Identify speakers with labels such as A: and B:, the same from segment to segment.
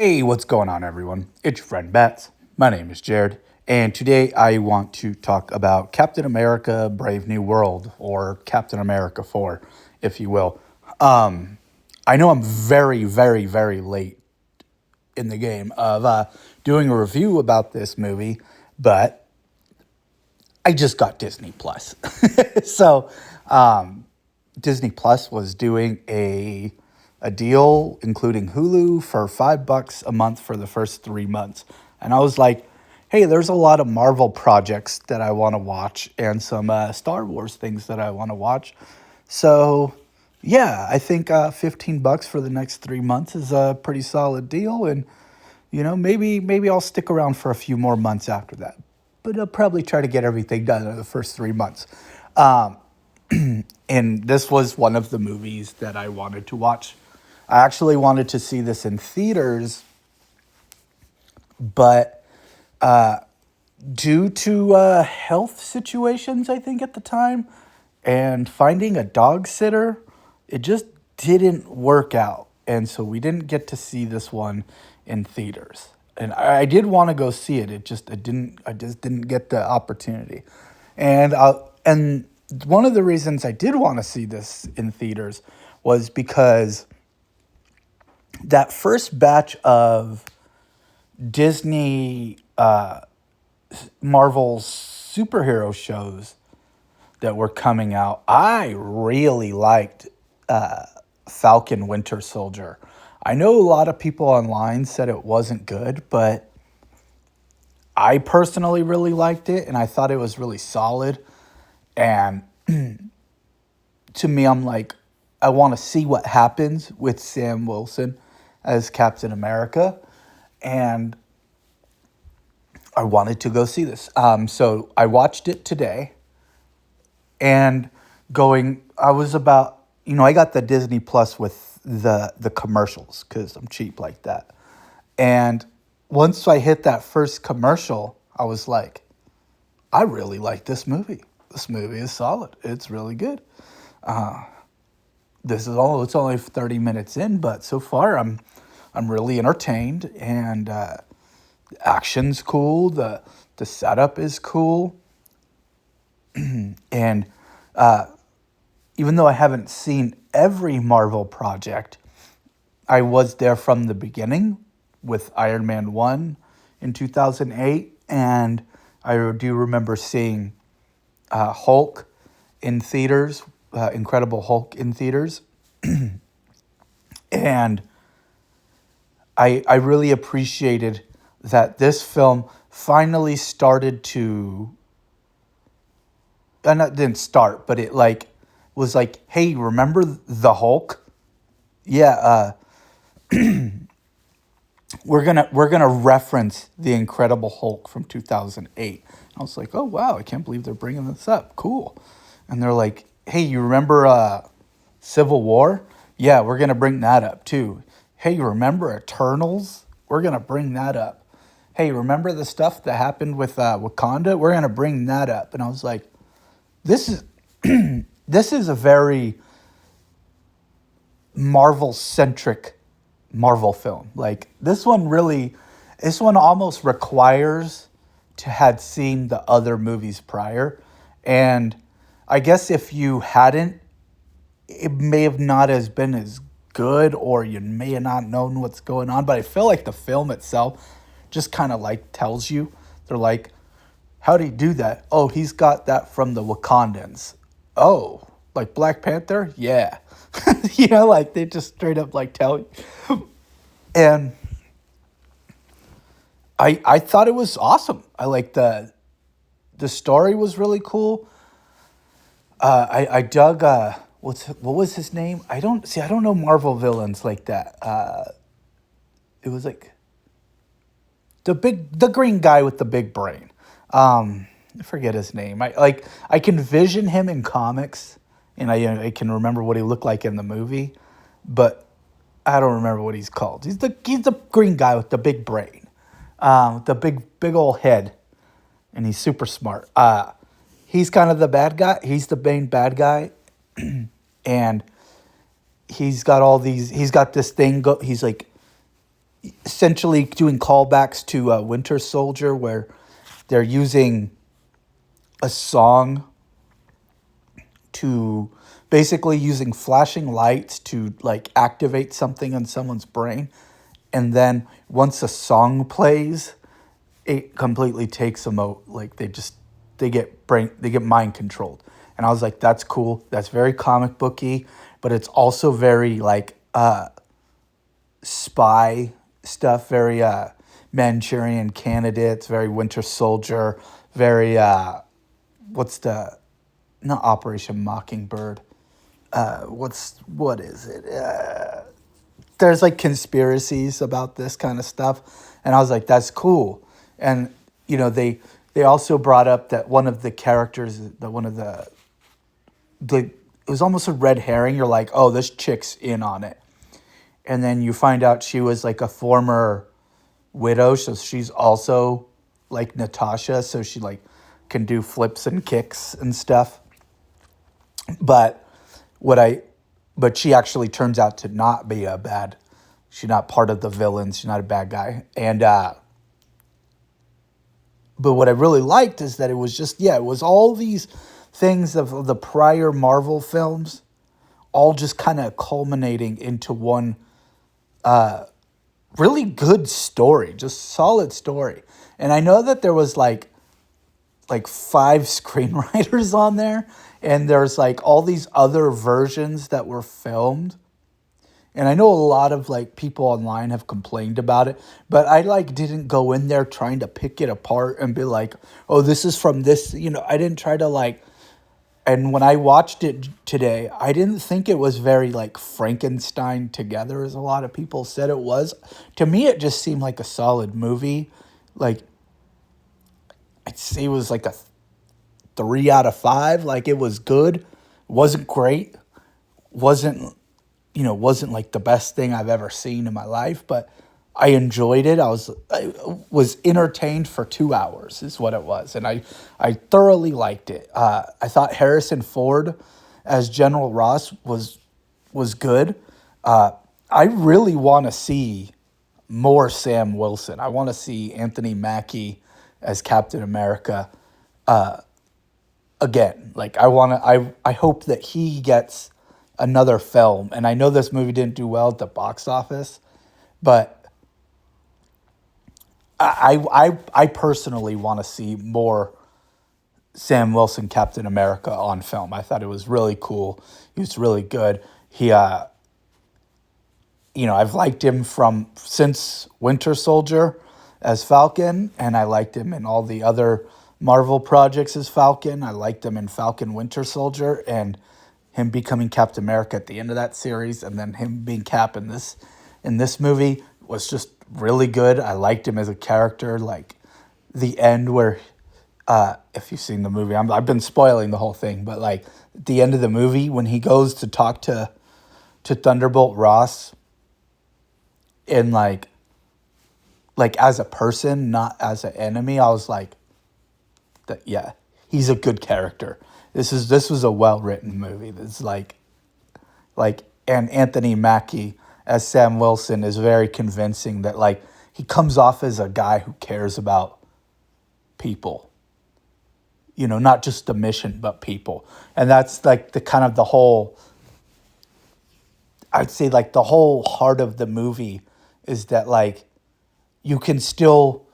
A: Hey, what's going on, everyone? It's your friend Bats. My name is Jared, and today I want to talk about Captain America Brave New World, or Captain America 4, if you will. I know I'm very, very, very late in the game of doing a review about this movie, but I just got Disney Plus. So, Disney Plus was doing a deal including Hulu for $5 a month for the first 3 months. And I was like, hey, there's a lot of Marvel projects that I want to watch and some Star Wars things that I want to watch. So yeah, I think $15 for the next 3 months is a pretty solid deal. And maybe I'll stick around for a few more months after that. But I'll probably try to get everything done in the first 3 months. And this was one of the movies that I wanted to watch. I actually wanted to see this in theaters, but due to health situations, I think at the time, and finding a dog sitter, it just didn't work out. And so we didn't get to see this one in theaters. And I did want to go see it. I just didn't get the opportunity. And one of the reasons I did want to see this in theaters was because that first batch of Disney Marvel superhero shows that were coming out, I really liked Falcon Winter Soldier. I know a lot of people online said it wasn't good, but I personally really liked it and I thought it was really solid. And to me, I'm like, I want to see what happens with Sam Wilson as Captain America. And I wanted to go see this. So I watched it today and I was about, I got the Disney Plus with the commercials because I'm cheap like that. And once I hit that first commercial, I was like, I really like this movie. This movie is solid. It's really good. It's only 30 minutes in, but so far I'm really entertained, and the action's cool. The setup is cool. And even though I haven't seen every Marvel project, I was there from the beginning with Iron Man 1 in 2008, and I do remember seeing Hulk in theaters, Incredible Hulk in theaters. And I really appreciated that this film finally started to, and it didn't start, but it was like, hey, remember the Hulk? Yeah, we're gonna reference the Incredible Hulk from 2008. I was like, oh wow, I can't believe they're bringing this up. Cool. And they're like, hey, you remember Civil War? Yeah, we're gonna bring that up too. Hey, you remember Eternals? We're gonna bring that up. Hey, remember the stuff that happened with Wakanda? We're gonna bring that up. And I was like, this is this is a very Marvel centric Marvel film. Like this one almost requires to had seen the other movies prior. And I guess if you hadn't, it may have not as been as good, or you may have not known what's going on. But I feel like the film itself just kind of like tells you. They're like, how do you do that? Oh, he's got that from the Wakandans. Oh, like Black Panther? Yeah. Like they just straight up like tell you. And I thought it was awesome. I like the story was really cool. I dug what was his name? I don't know Marvel villains like that. It was like the green guy with the big brain. I forget his name. I can vision him in comics, and I can remember what he looked like in the movie, but I don't remember what he's called. He's the green guy with the big brain, the big old head, and he's super smart. He's kind of the bad guy. He's the main bad guy, and he's got all these. He's got this thing. He's like essentially doing callbacks to Winter Soldier, where they're using a song to basically using flashing lights to like activate something in someone's brain, and then once a song plays, it completely takes them out. Like they get mind controlled. And I was like, that's cool. That's very comic booky, but it's also very like spy stuff, very Manchurian Candidates, very Winter Soldier, very what's the not Operation Mockingbird. What is it? There's like conspiracies about this kind of stuff, and I was like, that's cool. And they also brought up that one of the characters, that one of the it was almost a red herring. You're like, oh, this chick's in on it, and then you find out she was like a former widow, so she's also like Natasha, so she like can do flips and kicks and stuff. But what I but she actually turns out to not be she's not part of the villains, she's not a bad guy. And but what I really liked is that it was just, it was all these things of the prior Marvel films all just kind of culminating into one really good story, just solid story. And I know that there was like 5 screenwriters on there, and there's like all these other versions that were filmed. And I know a lot of like people online have complained about it, but I like didn't go in there trying to pick it apart and be like, oh, this is from this, I didn't try to like. And when I watched it today, I didn't think it was very like Frankenstein together, as a lot of people said it was. To me, it just seemed like a solid movie. Like, I'd say it was like a 3 out of 5. Like, it was good. Wasn't great. Wasn't like the best thing I've ever seen in my life, but I enjoyed it. I was entertained for 2 hours is what it was. And I thoroughly liked it. I thought Harrison Ford as General Ross was good. I really want to see more Sam Wilson. I want to see Anthony Mackie as Captain America again. Like, I hope that he gets another film. And I know this movie didn't do well at the box office, but I personally want to see more Sam Wilson Captain America on film. I thought it was really cool. He was really good. He I've liked him since Winter Soldier as Falcon, and I liked him in all the other Marvel projects as Falcon. I liked him in Falcon Winter Soldier, and him becoming Captain America at the end of that series, and then him being Cap in this movie was just really good. I liked him as a character. Like the end where, if you've seen the movie, I've been spoiling the whole thing, but like at the end of the movie when he goes to talk to Thunderbolt Ross, and like as a person, not as an enemy, I was like, he's a good character. This was a well-written movie. It's like and Anthony Mackie as Sam Wilson is very convincing, that like he comes off as a guy who cares about people. Not just the mission, but people. And that's like the whole, I'd say like the whole heart of the movie is that like you can still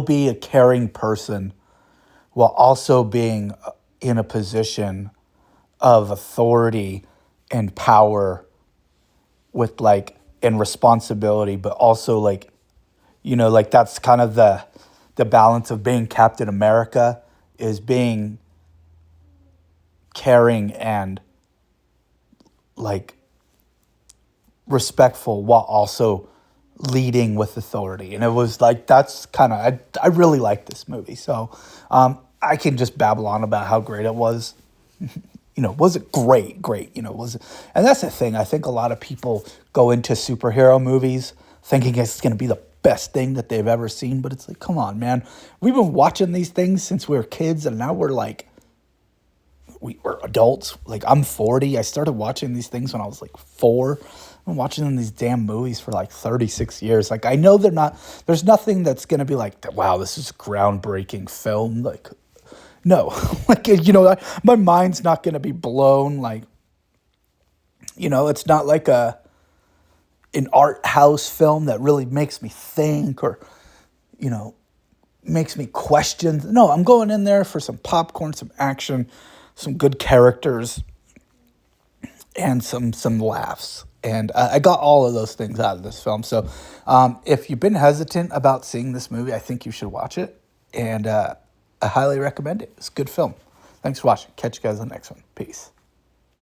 A: be a caring person while also being in a position of authority and power with like and responsibility, but also like like that's kind of the balance of being Captain America, is being caring and like respectful while also leading with authority. And it was like, that's kind of, I really like this movie. So I can just babble on about how great it was. Was it great? Was it? And that's the thing. I think a lot of people go into superhero movies thinking it's going to be the best thing that they've ever seen. But it's like, come on, man. We've been watching these things since we were kids, and now we're adults. Like, I'm 40. I started watching these things when I was like 4. been watching these damn movies for like 36 years. Like, I know there's nothing that's going to be like, wow, this is a groundbreaking film. Like, no, like, my mind's not going to be blown. Like, it's not like an art house film that really makes me think or, you know, makes me question. No, I'm going in there for some popcorn, some action, some good characters, and some laughs. And I got all of those things out of this film. So if you've been hesitant about seeing this movie, I think you should watch it. And I highly recommend it. It's a good film. Thanks for watching. Catch you guys on the next one. Peace.